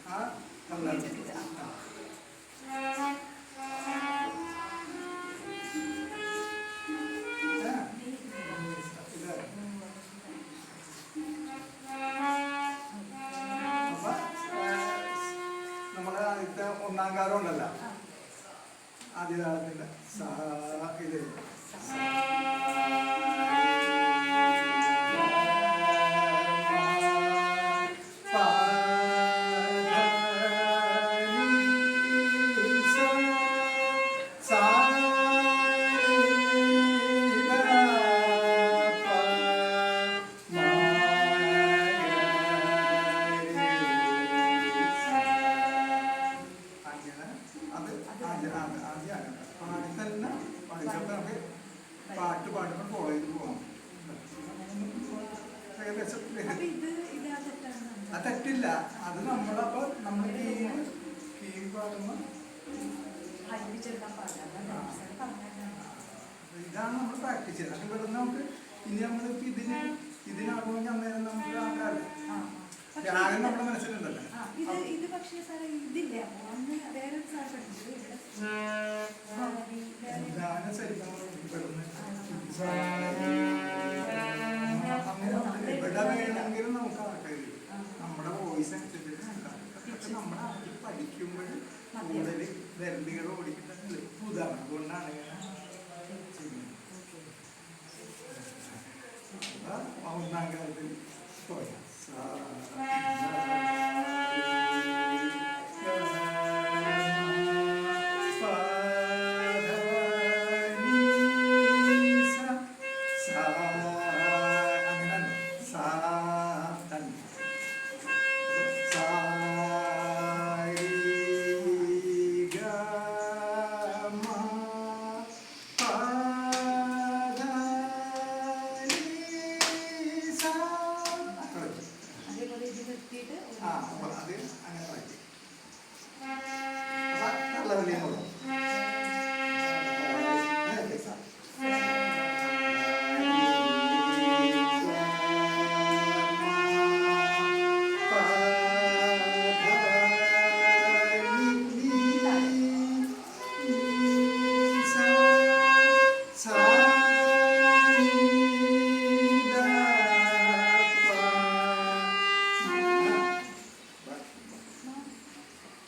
ആ നല്ല നമ്മളെ ആദ്യത്തെ ഒന്നാം കാലം ഉണ്ടല്ലോ ആദ്യകാലത്തിന്റെ ഇത് പാട്ട് പാടുമ്പോൾ ഫോളോ ചെയ്ത് പോകാം. അത് തെറ്റില്ല. അത് നമ്മളപ്പോൾ നമ്മൾ കീം പാടുമ്പോൾ ഇതാണ് നമ്മൾ പ്രാക്ടീസ് ചെയ്യുന്നത്. അത് ഇവിടെ നമുക്ക് ഇനി നമ്മളിപ്പോൾ ഇതിനാകുമ്പോൾ അന്നേരം നമുക്ക് ആകാറ് രാഗം നമ്മുടെ മനസ്സിലുണ്ടല്ലോ. ഗാനം ശരിക്കും ഇവിടുന്ന് ഇവിടെ വേണമെങ്കിലും നമുക്ക് ആക്കാൻ നമ്മുടെ വോയിസ് അനുസരിച്ചിട്ട് പക്ഷെ നമ്മൾ ആദ്യം പഠിക്കുമ്പോൾ കൂടുതൽ വെരലുകൾ ഓടിക്കിട്ടല്ലേ ഉദാഹരണം കൊണ്ടാണ് ചെയ്യുന്നത്. ഒന്നാം കാലത്തിൽ പോയാ